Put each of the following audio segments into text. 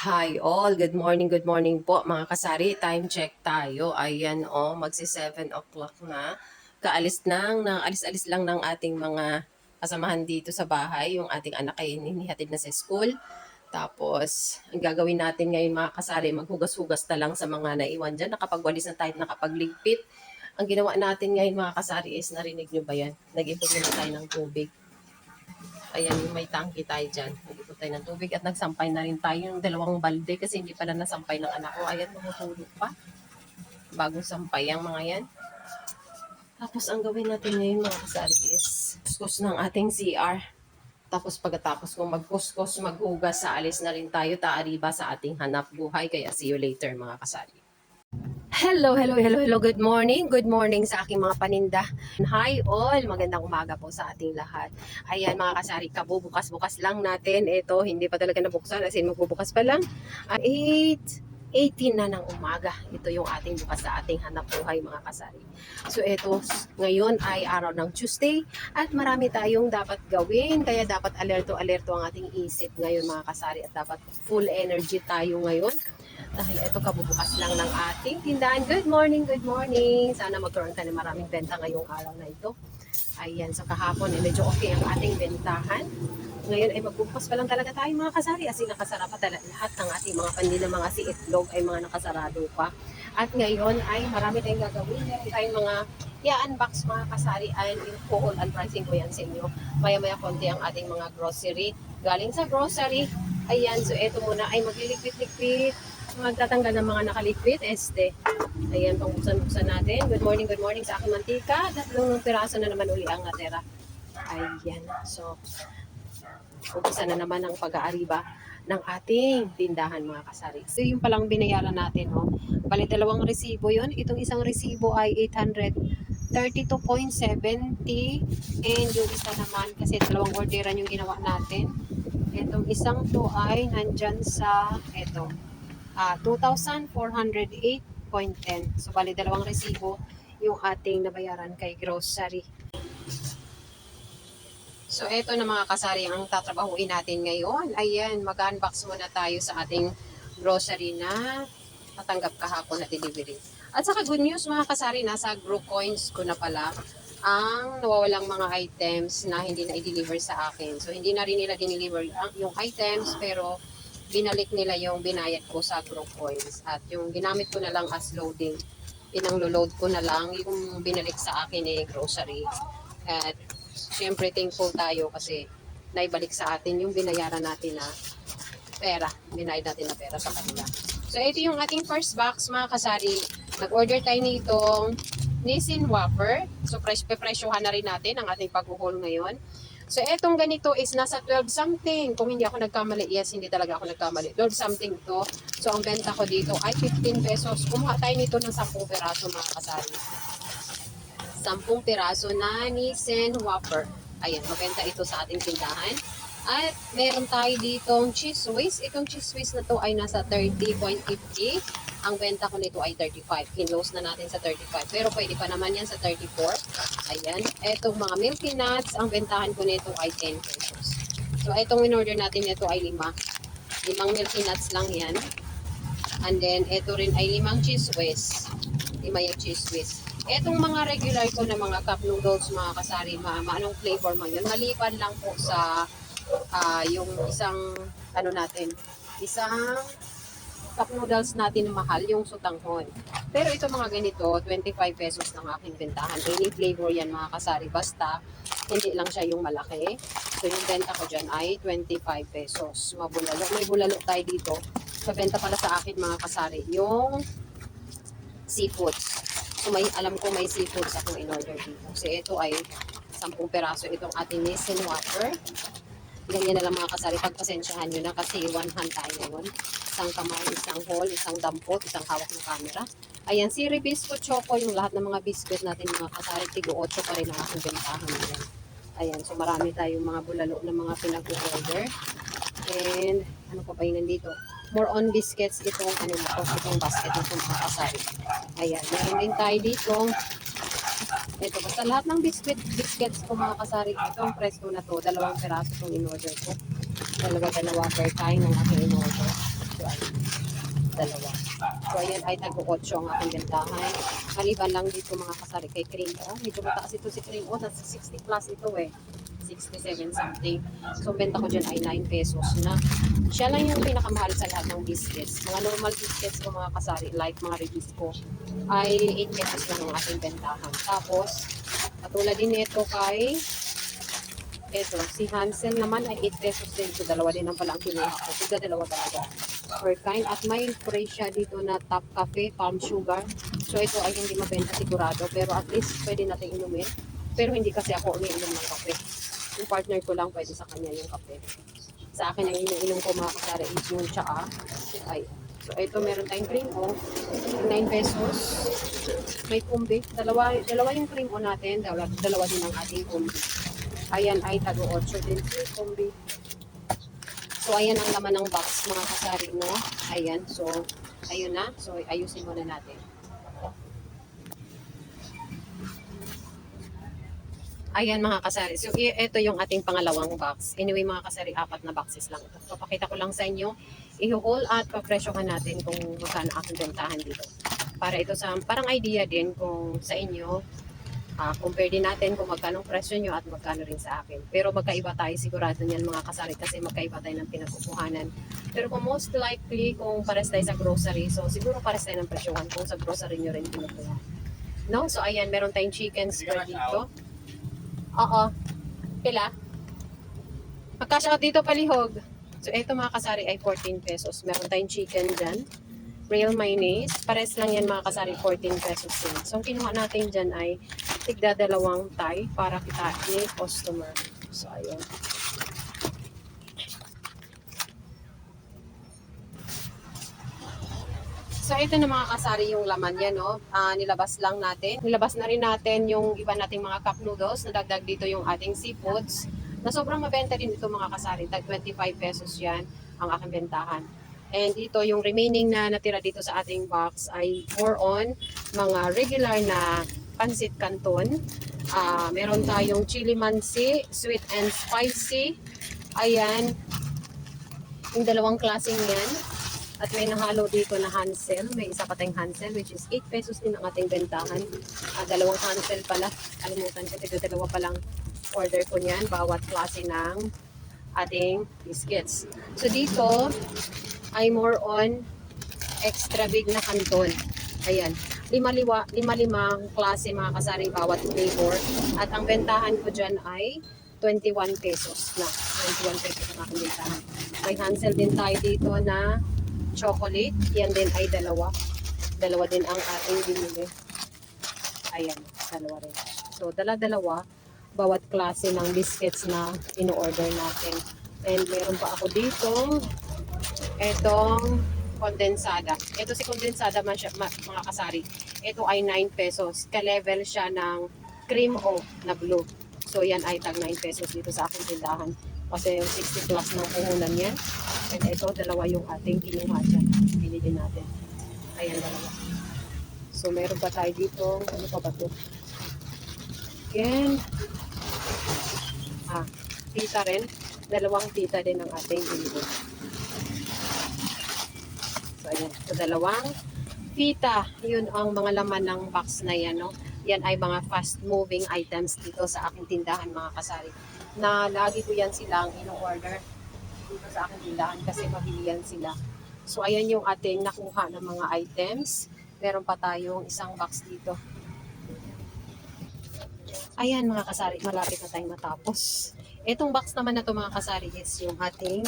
Hi all, good morning po mga kasari. Time check tayo. Ayan magsi 7 o'clock na. Alis-alis lang ng ating mga kasamahan dito sa bahay. Yung ating anak ay hinihatid na sa school. Tapos, ang gagawin natin ngayon mga kasari, maghugas-hugas na lang sa mga naiwan dyan. Nakapagwalis na tayo, nakapagligpit. Ang ginawa natin ngayon mga kasari is, narinig nyo ba yan? Nag-ipon na tayo ng tubig. Ayan, may tangki tayo dyan. Nag-ipon tayo ng tubig at nagsampay na rin tayo ng dalawang balde kasi hindi pala nasampay ng anak ko. Ayan, mamutulog pa. Bagong sampay ang mga yan. Tapos ang gawin natin ngayon mga kasari is kuskus ng ating CR. Tapos pagkatapos kung magkuskus, maghugas, sa alis na rin tayo, taariba sa ating hanap buhay. Kaya see you later mga kasari. Hello. Good morning. Good morning sa aking mga paninda. Hi all. Magandang umaga po sa ating lahat. Ayan mga kasari, kabubukas-bukas lang natin. Ito, hindi pa talaga nabuksan. As in, magbubukas pa lang. 8:18 na ng umaga. Ito yung ating bukas sa ating hanap buhay mga kasari. So ito, ngayon ay araw ng Tuesday at marami tayong dapat gawin. Kaya dapat alerto ang ating isip ngayon mga kasari at dapat full energy tayo ngayon. Dahil ito kabubukas lang ng ating tindahan. Good morning. Sana magkaroon ka ng maraming benta ngayong araw na ito. Ayan, so kahapon medyo okay ang ating bentahan. Ngayon ay magbubukas pa lang talaga tayo mga kasari. As in, nakasara pa talaga lahat ng ating mga pandila, mga itlog ay mga nakasarado pa. At ngayon ay marami tayong gagawin. Meron tayong mga i-unbox mga kasari ay full unpricing ko yan sa inyo. Maya-maya konti ang ating mga grocery. Galing sa grocery. Ayan, so eto muna ay magliligpit-ligpit. Magtatanggal ng mga nakaliquid, ayan, pang-buksan natin. Good morning sa aking mantika. 3 piraso na naman uli ang natira. Ayan, so, umpisa na naman ang pag-aariba ng ating tindahan mga kasari. So, yung palang binayaran natin, Bali, 2 resibo yun. Itong isang resibo ay 832.70 and yung isa naman, kasi 2 orderan yung ginawa natin. Itong isang to ay nandyan sa, 2,408.10. So, bali 2 resibo yung ating nabayaran kay grocery. So, eto na mga kasari ang tatrabahuin natin ngayon. Ayan, mag-unbox muna tayo sa ating grocery na natanggap kahapon na delivery. At saka good news mga kasari, nasa Group Coins ko na pala ang nawawalang mga items na hindi na i-deliver sa akin. So, hindi na rin nila dineliver yung items, pero binalik nila yung binayad ko sa Group Coins. At yung ginamit ko na lang as loading, pinang-load ko na lang yung binalik sa akin grocery. At syempre thankful tayo kasi naibalik sa atin yung binayaran natin na pera. Binayad natin na pera sa kanila. So ito yung ating first box mga kasari. Nag-order tayo nitong Nissin Whopper. So presyohan na rin natin ang ating pag-haul ngayon. So, etong ganito is nasa 12 something. Kung hindi ako nagkamali, yes, hindi talaga ako nagkamali. 12 something to. So, ang benta ko dito ay 15 pesos. Kumuha tayo nito ng 10 piraso mga kasari. 10 piraso na Nissin Whopper. Ayan, mabenta ito sa ating tindahan. At meron tayo ditong cheese whiz. Itong cheese whiz na to ay nasa 30.50. Ang benta ko nito ay 35. Kinlose na natin sa 35. Pero pwede pa naman yan sa 34. Ayan. Etong mga milky nuts, ang bentahan ko nito ay 10 pesos. So, itong in-order natin nito ay 5. 5 milky nuts lang yan. And then, ito rin ay 5 cheese whiz. 5 yung cheese whiz. Etong mga regular ko na mga cup noodles, mga kasari, anong flavor mo yun? Maliban lang po sa yung isang, isang cup noodles natin na mahal, yung sutanghon. Pero ito mga ganito, 25 pesos ng aking bentahan. Any flavor yan mga kasari, basta hindi lang siya yung malaki. So yung benta ko dyan ay 25 pesos. Mabulalo. May bulalo tayo dito. Pabenta pala sa akin mga kasari, yung seafoods. So alam ko may seafoods akong in-order dito. So ito ay 10 peraso itong ating Nissin Whopper. Ganyan na lang mga kasari, pagpasensyahan nyo na kasi one hand tayo ngayon. Isang kamay, isang hole, isang dampot, isang hawak ng camera. Ayan, Siri Biscuit Choco, yung lahat ng mga biscuit natin mga kasari, tigo 8 pa rin ang aking bentahan nila. Ayan, so marami tayong mga bulalo na mga pinag-order. And, ano pa ba yung nandito? More on biscuits, itong basket na itong mga kasari. Ayan, meron din tayo dito. Ito, basta lahat ng biscuits ko mga kasari, itong presko na to, 2 peraso itong in-order ko. Dalawa per time ng aking in-order. So, dalawa. So, ayan ay tag-8 ang aking bentahan. Maliban lang dito mga kasari kay Cream O. Medyo mataas ito si Cream O. Nasa 60 plus ito eh. 67 something. So, benta ko dyan ay 9 pesos na. Siya lang yung pinakamahal sa lahat ng biscuits. Mga normal biscuits ko mga kasari, like mga Ribisco, ay 8 pesos lang ang aking bentahan. Tapos, katulad din ito kay ito, si Hansel naman ay 8 pesos din. So, dalawa din ang pala ang kinuha ko. Tiga dalawa talaga. Per kind. At may free siya dito na Top Cafe, Palm Sugar. So, ito ay hindi mabenta sigurado. Pero at least pwede natin inumin. Pero hindi kasi ako umiinom ng kape. Yung partner ko lang pwede sa kanya yung kape. Sa akin ang iniinom ko mga kasari is yung tsaa. Ay. So, ito meron tayong cream o. 9 pesos. May kumbi. Dalawa yung cream o natin. Dalawa din ang ating kumbi. Ayan ay tag-8 din si kumbi. So, ayan ang laman ng box, mga kasari, no? Ayan. So, ayun na. So, ayusin muna natin. Ayan, mga kasari. So, ito yung ating pangalawang box. Anyway, mga kasari, 4 na boxes lang. Papakita ko lang sa inyo. I-haul at papresyohan natin kung magkano aking bentahan dito. Para ito sa, parang idea din kung sa inyo, compare din natin kung magkano presyo nyo at magkano rin sa akin. Pero magkaiba tayo sigurado niyan mga kasari kasi magkaiba tayo ng pinagkukuhanan. Pero kung most likely kung pares tayo sa grocery, so siguro pares tayo ng presyohan kung sa grocery nyo rin pinukuha. No? So ayan, meron tayong chicken spread dito. Oo. Pila? Magkasya ka dito palihog. So ito mga kasari ay 14 pesos. Meron tayong chicken dyan. Real mayonnaise. Pares lang yan mga kasari, 14 pesos din. So, ang kinuha natin dyan ay tigda dalawang Thai para kita ni customer. So, ayun. So, ito na mga kasari yung laman yan, no? Nilabas lang natin. Nilabas na rin natin yung iba nating mga cup noodles. Nadagdag dito yung ating seafoods. Na sobrang mabenta din ito mga kasari. Tag 25 pesos yan ang aking bentahan. And ito, yung remaining na natira dito sa ating box ay more on mga regular na pansit canton. Meron tayong chili mansi, sweet and spicy. Ayan, yung dalawang klaseng yan. At may nahalo dito na Hansel. May isa pa tayong Hansel which is 8 pesos din ang ating bentahan. Dalawang Hansel pala. Kalimutan ko, dalawa pa lang order ko niyan. Bawat klase ng ating biscuits. So dito, ay more on extra big na canton. Ayan. Lima-limang klase mga kasari bawat flavor. At ang bentahan ko dyan ay 21 pesos na. 21 pesos ang aking bentahan. May Hansel din tayo dito na chocolate. Yan din ay dalawa. Dalawa din ang ating binili. Ayan. Dalawa rin. So, dala-dalawa bawat klase ng biscuits na in-order natin. And meron pa ako dito etong kondensada. Ito si kondensada mga kasari. Ito ay 9 pesos. Ka-level siya ng cream o na blue. So yan ay tag 9 pesos dito sa aking tindahan. Kasi 60 plus ng puhunan yan. And ito, dalawa yung ating kinuha dyan. Binili natin. Ayan, dalawa. So meron pa tayo dito. Ano pa ba ito? Again. Tita rin. Dalawang tita din ang ating binili. So, ayan. So, dalawang pita. Yun ang mga laman ng box na yan, no? Yan ay mga fast-moving items dito sa aking tindahan, mga kasari. Na lagi ko yan silang in-order dito sa aking tindahan kasi mabilihan sila. So, ayan yung ating nakuha ng mga items. Meron pa tayong isang box dito. Ayan, mga kasari. Malapit na tayong matapos. Itong box naman na to mga kasari is yung ating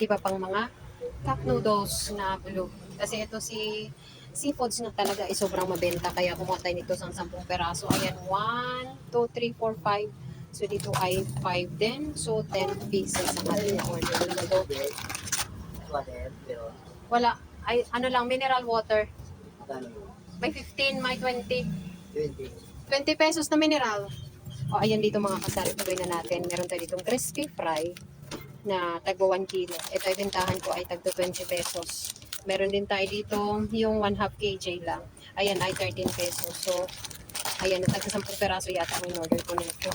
iba pang mga cup noodles na blue. Kasi ito si seafoods na talaga ay sobrang mabenta. Kaya kumuha tayo nito sa 10 peraso. Ayan, 1, 2, 3, 4, 5. So dito ay 5 din. So 10 pieces ang ating order. Wala. Ay, ano lang, mineral water. May 15, may 20. 20 pesos na mineral. O, ayan dito mga kasari. Tuloy na natin. Meron tayo ditong crispy fry na tagpo 1 kilo. Ito ay bentahan ko ay tagpo 20 pesos. Meron din tayo dito yung 1/2 kg lang. Ayan ay 13 pesos. So, ayan, tagpo 10 peraso yata ang in-order ko nito.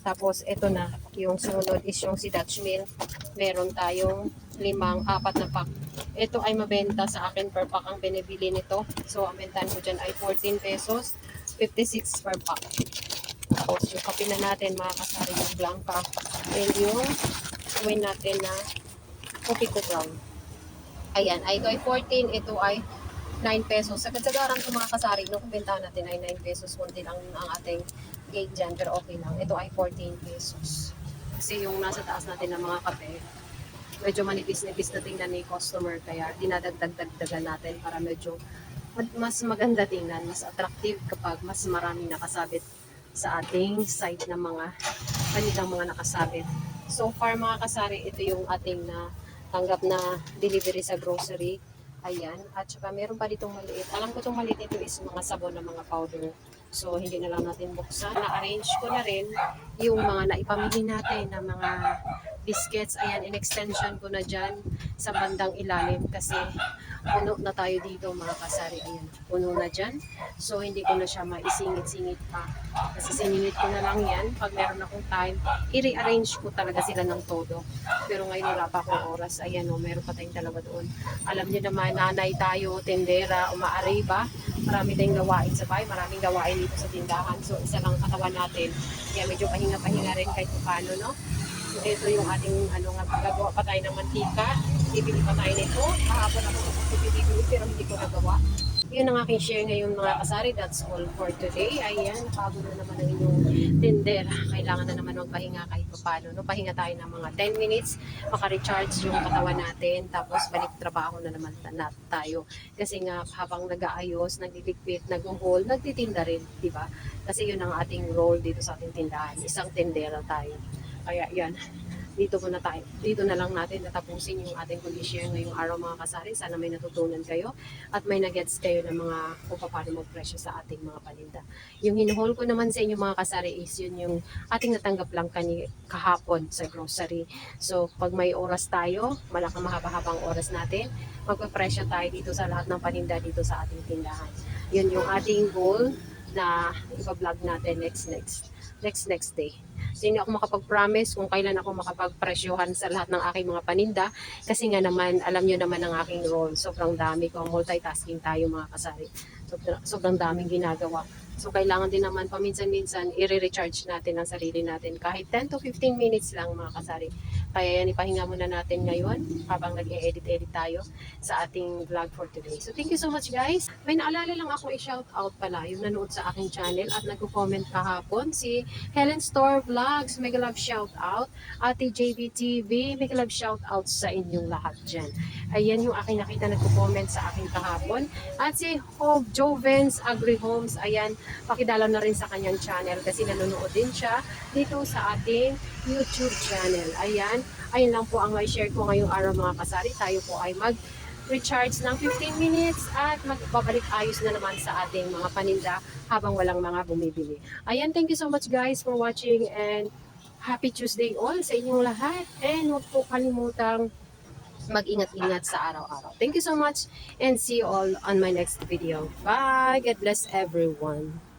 Tapos, ito na. Yung sunod is yung si Dutch Mill. Meron tayong apat na pack. Ito ay mabenta sa akin per pack ang binibili nito. So, ang bentahan ko dyan ay 14 pesos, 56 per pack. Tapos, yung kape na natin, mga kasari, yung Blanca. And yung wine natin na Copico Brown. Ayan, ito ay 14, ito ay 9 pesos. Sagad-sagaran ko mga kasari, no, kung bentahan natin ay 9 pesos. Kunti lang ang ating gate dyan, pero okay lang. Ito ay 14 pesos. Kasi yung nasa taas natin ng mga kape, medyo manipis-nipis na tingnan ni customer, kaya dinadagdag-dagdagan natin para medyo mas maganda tingnan, mas attractive kapag mas marami nakasabit sa ating site ng mga kanilang mga nakasabit. So far mga kasari, ito yung ating na tanggap na delivery sa grocery. Ayan, at saka meron pa ditong maliit. Alam ko itong maliit ito is mga sabon na mga powder. So, hindi na lang natin buksan. Na-arrange ko na rin yung mga naipamili natin na mga biscuits. Ayan, in-extension ko na dyan sa bandang ilalim kasi puno na tayo dito mga kasari. Ayan, puno na dyan. So, hindi ko na siya maisingit-singit pa. Kasi siningit ko na lang yan. Pag meron akong time, i-rearrange ko talaga sila ng todo. Pero ngayon wala pa akong oras. Ayan o, meron pa tayong dalawa doon. Alam niyo naman, nanay tayo, tendera, umaariba. Marami tayong gawain sa bahay, maraming gawain dito sa tindahan. So, isa lang katawan natin. Kaya medyo pahinga-pahinga rin kahit paano, no? So, ito yung ating, gagawa pa tayo ng mantika. Bibili pa tayo nito. Kahapon ako bibili pero hindi ko nagawa. Yun ang aking share ngayon mga kasari. That's all for today. Ayan, napagod na naman ang inyong tindera. Kailangan na naman magpahinga kahit paano. No? Pahinga tayo ng mga 10 minutes, maka-recharge yung katawan natin, tapos balik trabaho na naman tayo. Kasi nga habang nag-aayos, nagdiligpit, nag-haul, nagtitinda rin, di ba? Kasi yun ang ating role dito sa ating tindahan. Isang tindera tayo. Kaya yan. Dito na lang natin natapusin yung ating condition ngayong araw mga kasari. Sana may natutunan kayo at may nagets kayo ng mga kung paano magpresyo sa ating mga paninda. Yung hinuhol ko naman sa inyo mga kasari is yun yung ating natanggap lang kahapon sa grocery. So pag may oras tayo, malakang mahaba-habang oras natin, magpapresyo tayo dito sa lahat ng paninda dito sa ating tindahan. Yun yung ating goal na ipa-vlog natin next day. So, hindi ako makapag-promise kung kailan ako makapag-presyohan sa lahat ng aking mga paninda kasi nga naman, alam nyo naman ang aking role. Sobrang dami ko, multitasking tayo mga kasari. Sobrang daming ginagawa. So, kailangan din naman paminsan-minsan i-recharge natin ang sarili natin kahit 10 to 15 minutes lang mga kasari. Kaya yan, ipahinga muna natin ngayon habang nag-e-edit tayo sa ating vlog for today. So, thank you so much guys. May naalala lang ako i-shout out pala yung nanood sa aking channel at nagko-comment kahapon si Helen Store Vlogs. Mega love shout out. Ate JB TV, mega love shout out sa inyong lahat dyan. Ayan yung aking nakita nagko-comment sa aking kahapon. At si Jovens Agri Homes, ayan, pakidalaw na rin sa kanyang channel kasi nanonood din siya dito sa ating YouTube channel. Ayan, ayun lang po ang may share ko ngayong araw mga kasari. Tayo po ay mag-recharge ng 15 minutes at magbabalik ayos na naman sa ating mga paninda habang walang mga bumibili. Ayan, thank you so much guys for watching and happy Tuesday all sa inyong lahat. And huwag po kalimutang mag-ingat-ingat sa araw-araw. Thank you so much and see you all on my next video. Bye! God bless everyone.